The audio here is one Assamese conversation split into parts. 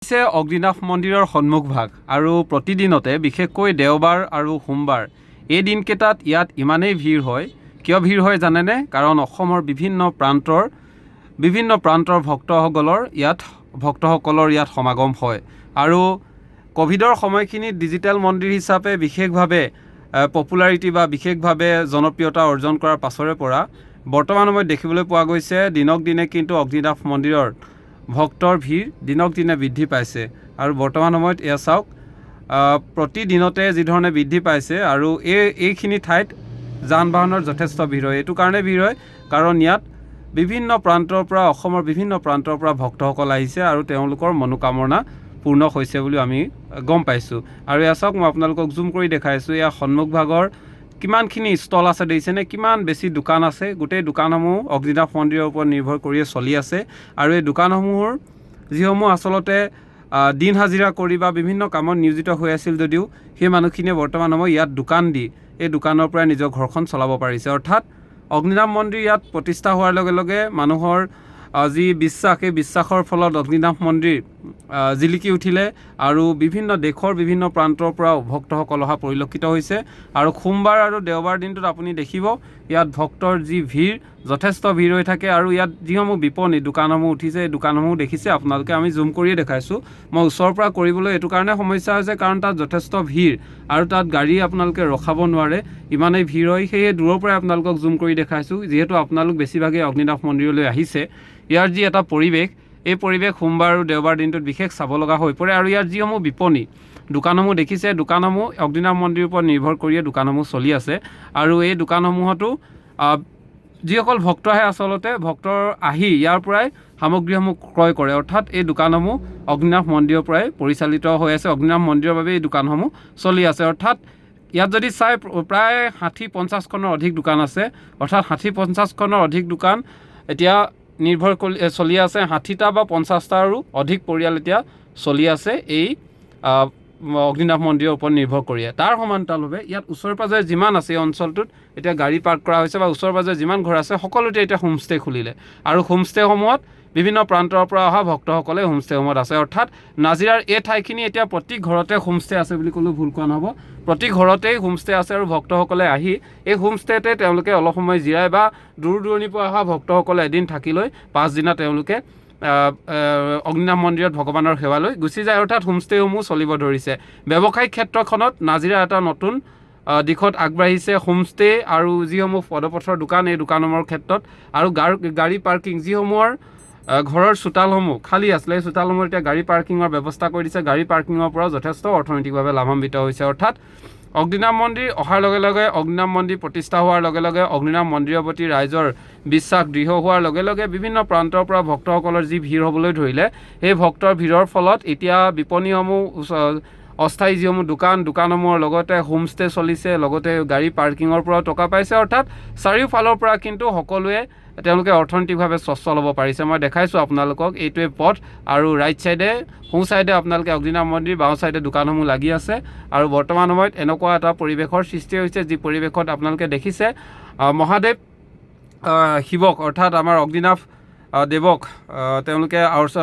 অগ্নিনাভ মন্দিৰৰ সন্মুখভাগ আৰু প্ৰতিদিনতে বিশেষকৈ দেওবাৰ আৰু সোমবাৰ এই দিনকেইটাত ইয়াত ইমানেই ভিৰ হয়। কিয় ভিৰ হয় জানেনে? কাৰণ অসমৰ বিভিন্ন প্ৰান্তৰ ভক্তসকলৰ ইয়াত সমাগম হয়। আৰু কোভিডৰ সময়খিনিত ডিজিটেল মন্দিৰ হিচাপে বিশেষভাৱে পপুলাৰিটি বা বিশেষভাৱে জনপ্ৰিয়তা অৰ্জন কৰাৰ পাছৰে পৰা বৰ্তমান সময়ত দেখিবলৈ পোৱা গৈছে দিনক দিনে কিন্তু অগ্নিনাভ মন্দিৰৰ ভক্তৰ ভিৰ দিনক দিনে বৃদ্ধি পাইছে। আৰু বৰ্তমান সময়ত এয়া চাওক, প্ৰতিদিনতে যিধৰণে বৃদ্ধি পাইছে আৰু এইখিনি ঠাইত যান বাহনৰ যথেষ্ট ভিৰ হয়। এইটো কাৰণে ভিৰ হয় কাৰণ ইয়াত অসমৰ বিভিন্ন প্ৰান্তৰ পৰা ভক্তসকল আহিছে আৰু তেওঁলোকৰ মনোকামনা পূৰ্ণ হৈছে বুলি আমি গম পাইছোঁ। আৰু এয়া চাওক, মই আপোনালোকক জুম কৰি দেখাইছোঁ। এয়া সন্মুখভাগৰ কিমানখিনি ষ্টল আছে দেখিছেনে? কিমান বেছি দোকান আছে। গোটেই দোকানসমূহ অগ্নিনাভ মন্দিৰৰ ওপৰত নিৰ্ভৰ কৰিয়ে চলি আছে। আৰু এই দোকানসমূহৰ যিসমূহ আচলতে দিন হাজিৰা কৰি বা বিভিন্ন কামত নিয়োজিত হৈ আছিল যদিও সেই মানুহখিনিয়ে বৰ্তমান সময় ইয়াত দোকান দি এই দোকানৰ পৰাই নিজৰ ঘৰখন চলাব পাৰিছে। অৰ্থাৎ অগ্নিনাভ মন্দিৰ ইয়াত প্ৰতিষ্ঠা হোৱাৰ লগে লগে মানুহৰ যি বিশ্বাস, এই বিশ্বাসৰ ফলত অগ্নিনাভ মন্দিৰ জিলিকি উঠিলে আৰু বিভিন্ন দেশৰ বিভিন্ন প্ৰান্তৰ পৰাও ভক্তসকল অহা পৰিলক্ষিত হৈছে। আৰু সোমবাৰ আৰু দেওবাৰ দিনটোত আপুনি দেখিব ইয়াত ভক্তৰ যি ভিৰ, যথেষ্ট ভিৰ হৈ থাকে। আৰু ইয়াত যিসমূহ বিপণী দোকানসমূহ উঠিছে, এই দোকানসমূহ দেখিছে আপোনালোকে, আমি জুম কৰিয়ে দেখাইছোঁ। মই ওচৰৰ পৰা কৰিবলৈ এইটো কাৰণে সমস্যা হৈছে কাৰণ তাত যথেষ্ট ভিৰ আৰু তাত গাড়ী আপোনালোকে ৰখাব নোৱাৰে, ইমানেই ভিৰ হয়। সেয়ে দূৰৰ পৰাই আপোনালোকক জুম কৰি দেখাইছোঁ। যিহেতু আপোনালোক বেছিভাগেই অগ্নিনাভ মন্দিৰলৈ আহিছে, ইয়াৰ যি এটা পৰিৱেশ, এই পৰিৱেশ সোমবাৰ আৰু দেওবাৰ দিনটোত বিশেষ চাব লগা হৈ পৰে। আৰু ইয়াৰ যিসমূহ বিপণী দোকানসমূহ দেখিছে, দোকানসমূহ অগ্নিনাভ মন্দিৰৰ ওপৰত নিৰ্ভৰ কৰিয়ে দোকানসমূহ চলি আছে। আৰু এই দোকানসমূহতো যিসকল ভক্ত আহে, আচলতে ভক্তৰ আহি ইয়াৰ পৰাই সামগ্ৰীসমূহ ক্ৰয় কৰে। অৰ্থাৎ এই দোকানসমূহ অগ্নিনাভ মন্দিৰৰ পৰাই পৰিচালিত হৈ আছে, অগ্নিনাভ মন্দিৰৰ বাবে এই দোকানসমূহ চলি আছে। অৰ্থাৎ ইয়াত যদি চাই প্ৰায় 60-50খনৰ অধিক দোকান আছে। অৰ্থাৎ 60-50খনৰ অধিক দোকান এতিয়া নিৰ্ভৰ কৰি চলি আছে। 60টা বা 50টাৰো অধিক পৰিয়াল এতিয়া চলি আছে এই অগ্নিনাভ মন্দিৰৰ ওপৰত নিৰ্ভৰ কৰিয়ে। তাৰ সমান্তৰালভাৱে ইয়াত ওচৰে পাজৰে যিমান আছে এই অঞ্চলটোত এতিয়া গাড়ী পাৰ্ক কৰা হৈছে বা ওচৰে পাজৰে যিমান ঘৰ আছে সকলোতে এতিয়া হোমষ্টে খুলিলে। আৰু হোমষ্টেসমূহত বিভিন্ন প্ৰান্তৰ পৰা অহা ভক্তসকলে হোমষ্টেসমূহত আছে। অৰ্থাৎ নাজিৰাৰ এই ঠাইখিনি এতিয়া প্ৰতি ঘৰতে হোমষ্টে আছে বুলি ক'লেও ভুল কোৱা নহ'ব। প্ৰতি ঘৰতেই হোমষ্টে আছে আৰু ভক্তসকলে আহি এই হোমষ্টেতে তেওঁলোকে অলপ সময় জিৰায় বা দূৰ দূৰণিৰ পৰা অহা ভক্তসকলে এদিন থাকি লৈ পাছদিনা তেওঁলোকে অগ্নিনাভ মন্দিৰত ভগৱানৰ সেৱা লৈ গুচি যায়। অৰ্থাৎ হোমষ্টেসমূহ চলিব ধৰিছে। ব্যৱসায়িক ক্ষেত্ৰখনত নাজিৰা এটা নতুন দিশত আগবাঢ়িছে। হোমষ্টে আৰু যিসমূহ পদপথৰ দোকান, এই দোকানসমূহৰ ক্ষেত্ৰত আৰু গাড়ী পাৰ্কিং, যিসমূহৰ ঘৰৰ চোতালসমূহ খালী আছিলে, এই চোতালসমূহ এতিয়া গাড়ী পাৰ্কিঙৰ ব্যৱস্থা কৰি দিছে। গাড়ী পাৰ্কিঙৰ পৰাও যথেষ্ট অৰ্থনৈতিকভাৱে লাভান্বিত হৈছে। অৰ্থাৎ অগ্নিনাভ মন্দিৰ অহাৰ লগে লগে, অগ্নিনাভ মন্দিৰ প্ৰতিষ্ঠা হোৱাৰ লগে লগে অগ্নিনাভ মন্দিৰৰ প্ৰতি ৰাইজৰ বিশ্বাস দৃঢ় হোৱাৰ লগে লগে বিভিন্ন প্ৰান্তৰ পৰা ভক্তসকলৰ যি ভিৰ হ'বলৈ ধৰিলে, সেই ভক্তৰ ভিৰৰ ফলত এতিয়া বিপণীসমূহ, অস্থায়ী যিসমূহ দোকানসমূহৰ লগতে হোমষ্টে চলিছে, লগতে গাড়ী পাৰ্কিঙৰ পৰাও টকা পাইছে। অৰ্থাৎ চাৰিওফালৰ পৰা কিন্তু সকলোৱে তেওঁলোকে অৰ্থনৈতিকভাৱে স্বচ্ছল হ'ব পাৰিছে। মই দেখাইছোঁ আপোনালোকক, এইটোৱে পথ আৰু ৰাইট চাইডে, সোঁ চাইডে আপোনালোকে অগ্নিনাভ মন্দিৰ, বাওঁ চাইডে দোকানসমূহ লাগি আছে। আৰু বৰ্তমান সময়ত এনেকুৱা এটা পৰিৱেশৰ সৃষ্টি হৈছে যি পৰিৱেশত আপোনালোকে দেখিছে মহাদেৱ শিৱক, অৰ্থাৎ আমাৰ অগ্নিনাভ দেৱক তেওঁলোকে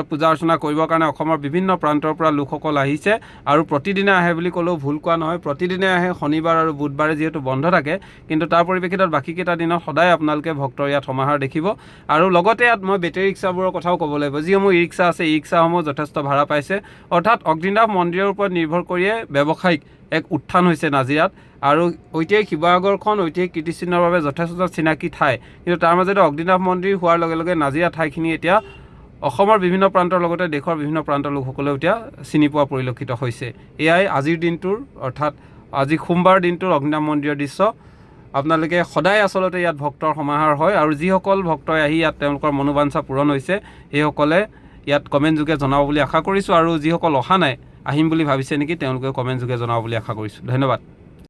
পূজা অৰ্চনা কৰিবৰ কাৰণে অসমৰ বিভিন্ন প্ৰান্তৰ পৰা লোকসকল আহিছে। আৰু প্ৰতিদিনে আহে বুলি ক'লেও ভুল কোৱা নহয়। প্ৰতিদিনে আহে, শনিবাৰ আৰু বুধবাৰে যিহেতু বন্ধ থাকে, কিন্তু তাৰ পৰিপ্ৰেক্ষিতত বাকীকেইটা দিনত সদায় আপোনালোকে ভক্তৰ ইয়াত সমাহাৰ দেখিব। আৰু লগতে ইয়াত মই বেটেৰী ৰিক্সাবোৰৰ কথাও ক'ব লাগিব। যিসমূহ ই ৰিক্সা আছে, ই ৰিক্সাসমূহ যথেষ্ট ভাড়া পাইছে। অৰ্থাৎ অগ্নিনাভ মন্দিৰৰ ওপৰত নিৰ্ভৰ কৰিয়ে ব্যৱসায়িক এক উত্থান হৈছে নাজিৰাত। আৰু ঐতিহাসিক শিৱসাগৰখন ঐতিহাসিক কীৰ্তিচিহ্নৰ বাবে যথেষ্ট চিনাকি ঠাই, কিন্তু তাৰ মাজতে অগ্নিনাভ মন্দিৰ হোৱাৰ লগে লগে নাজিৰা ঠাইখিনি এতিয়া অসমৰ বিভিন্ন প্ৰান্তৰ লগতে দেশৰ বিভিন্ন প্ৰান্তৰ লোকসকলেও এতিয়া চিনি পোৱা পৰিলক্ষিত হৈছে। এয়াই আজিৰ দিনটোৰ, অৰ্থাৎ আজি সোমবাৰ দিনটোৰ অগ্নিনাভ মন্দিৰৰ দৃশ্য। আপোনালোকে সদায় আচলতে ইয়াত ভক্তৰ সমাহাৰ হয়। আৰু যিসকল ভক্তই আহি ইয়াত তেওঁলোকৰ মনোবাঞ্ছা পূৰণ হৈছে, সেইসকলে ইয়াত কমেণ্ট যোগে জনাব বুলি আশা কৰিছোঁ। আৰু যিসকল অহা নাই, আহিম বুলি ভাবিছে নেকি, তেওঁলোকে কমেণ্ট যোগে জনাব বুলি আশা কৰিছোঁ। ধন্যবাদ।